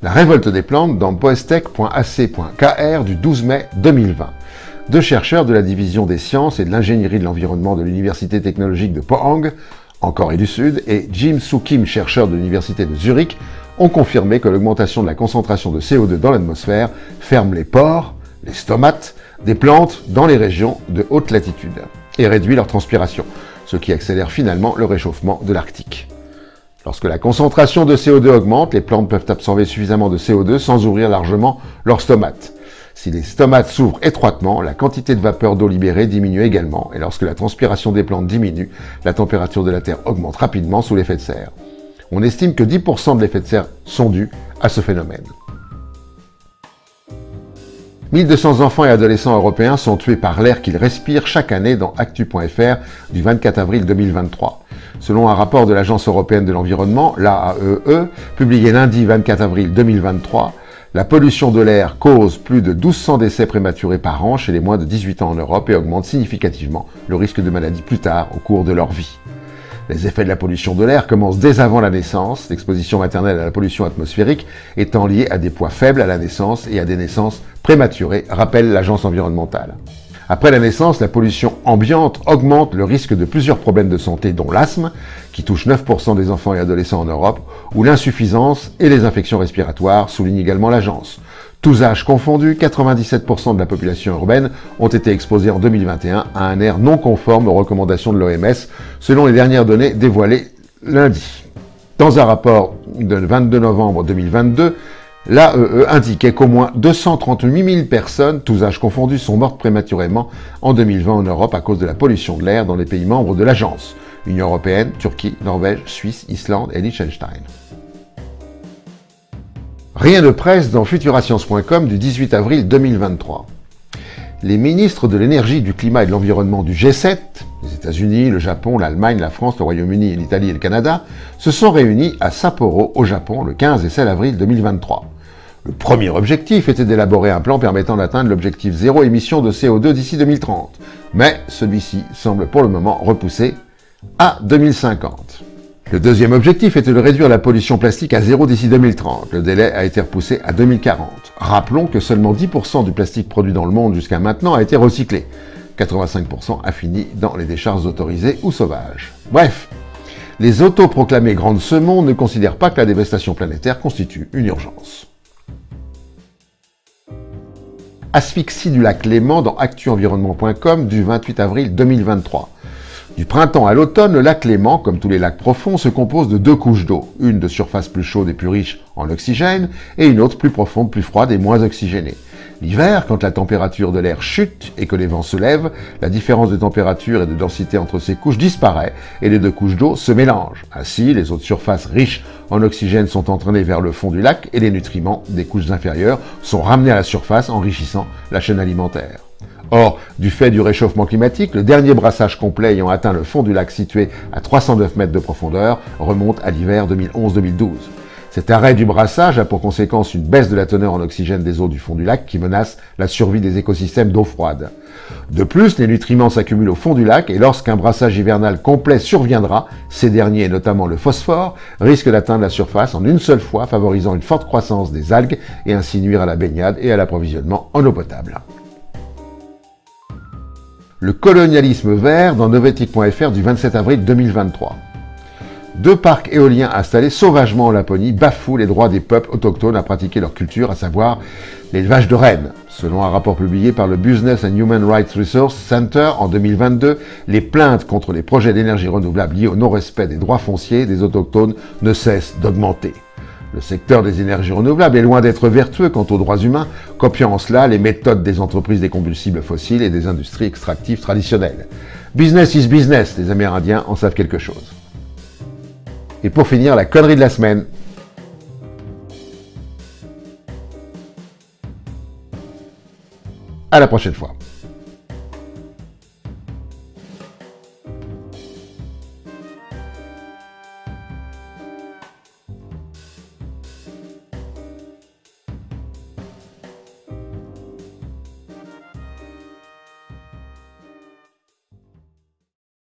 La révolte des plantes dans poestech.ac.kr du 12 mai 2020. Deux chercheurs de la division des sciences et de l'ingénierie de l'environnement de l'université technologique de Pohang, en Corée du Sud, et Jim Soo Kim, chercheur de l'université de Zurich, ont confirmé que l'augmentation de la concentration de CO2 dans l'atmosphère ferme les pores, les stomates, des plantes dans les régions de haute latitude et réduit leur transpiration, ce qui accélère finalement le réchauffement de l'Arctique. Lorsque la concentration de CO2 augmente, les plantes peuvent absorber suffisamment de CO2 sans ouvrir largement leurs stomates. Si les stomates s'ouvrent étroitement, la quantité de vapeur d'eau libérée diminue également, et lorsque la transpiration des plantes diminue, la température de la Terre augmente rapidement sous l'effet de serre. On estime que 10% de l'effet de serre sont dus à ce phénomène. 1200 enfants et adolescents européens sont tués par l'air qu'ils respirent chaque année dans Actu.fr du 24 avril 2023. Selon un rapport de l'Agence européenne de l'environnement, l'AAEE, publié lundi 24 avril 2023, la pollution de l'air cause plus de 1200 décès prématurés par an chez les moins de 18 ans en Europe et augmente significativement le risque de maladie plus tard au cours de leur vie. Les effets de la pollution de l'air commencent dès avant la naissance, l'exposition maternelle à la pollution atmosphérique étant liée à des poids faibles à la naissance et à des naissances prématurées, rappelle l'agence environnementale. Après la naissance, la pollution ambiante augmente le risque de plusieurs problèmes de santé, dont l'asthme, qui touche 9% des enfants et adolescents en Europe, ou l'insuffisance et les infections respiratoires, souligne également l'agence. Tous âges confondus, 97% de la population urbaine ont été exposés en 2021 à un air non conforme aux recommandations de l'OMS, selon les dernières données dévoilées lundi. Dans un rapport de 22 novembre 2022, l'AEE indiquait qu'au moins 238 000 personnes, tous âges confondus, sont mortes prématurément en 2020 en Europe à cause de la pollution de l'air dans les pays membres de l'agence, Union européenne, Turquie, Norvège, Suisse, Islande et Liechtenstein. Rien de presse dans futurascience.com du 18 avril 2023. Les ministres de l'énergie, du climat et de l'environnement du G7, les États-Unis, le Japon, l'Allemagne, la France, le Royaume-Uni, l'Italie et le Canada, se sont réunis à Sapporo, au Japon, le 15 et 16 avril 2023. Le premier objectif était d'élaborer un plan permettant d'atteindre l'objectif zéro émission de CO2 d'ici 2030. Mais celui-ci semble pour le moment repoussé à 2050. Le deuxième objectif était de réduire la pollution plastique à zéro d'ici 2030. Le délai a été repoussé à 2040. Rappelons que seulement 10% du plastique produit dans le monde jusqu'à maintenant a été recyclé. 85% a fini dans les décharges autorisées ou sauvages. Bref, les autoproclamés grands de ce monde ne considèrent pas que la dévastation planétaire constitue une urgence. Asphyxie du lac Léman dans actuenvironnement.com du 28 avril 2023. Du printemps à l'automne, le lac Léman, comme tous les lacs profonds, se compose de deux couches d'eau, une de surface plus chaude et plus riche en oxygène, et une autre plus profonde, plus froide et moins oxygénée. L'hiver, quand la température de l'air chute et que les vents se lèvent, la différence de température et de densité entre ces couches disparaît et les deux couches d'eau se mélangent. Ainsi, les eaux de surface riches en oxygène sont entraînées vers le fond du lac et les nutriments des couches inférieures sont ramenés à la surface, enrichissant la chaîne alimentaire. Or, du fait du réchauffement climatique, le dernier brassage complet ayant atteint le fond du lac situé à 309 mètres de profondeur remonte à l'hiver 2011-2012. Cet arrêt du brassage a pour conséquence une baisse de la teneur en oxygène des eaux du fond du lac qui menace la survie des écosystèmes d'eau froide. De plus, les nutriments s'accumulent au fond du lac et lorsqu'un brassage hivernal complet surviendra, ces derniers, et notamment le phosphore, risquent d'atteindre la surface en une seule fois, favorisant une forte croissance des algues et ainsi nuire à la baignade et à l'approvisionnement en eau potable. Le colonialisme vert dans novetic.fr du 27 avril 2023. Deux parcs éoliens installés sauvagement en Laponie bafouent les droits des peuples autochtones à pratiquer leur culture, à savoir l'élevage de rennes. Selon un rapport publié par le Business and Human Rights Resource Center en 2022, les plaintes contre les projets d'énergie renouvelable liés au non-respect des droits fonciers des autochtones ne cessent d'augmenter. Le secteur des énergies renouvelables est loin d'être vertueux quant aux droits humains, copiant en cela les méthodes des entreprises des combustibles fossiles et des industries extractives traditionnelles. Business is business, les Amérindiens en savent quelque chose. Et pour finir, la connerie de la semaine. À la prochaine fois.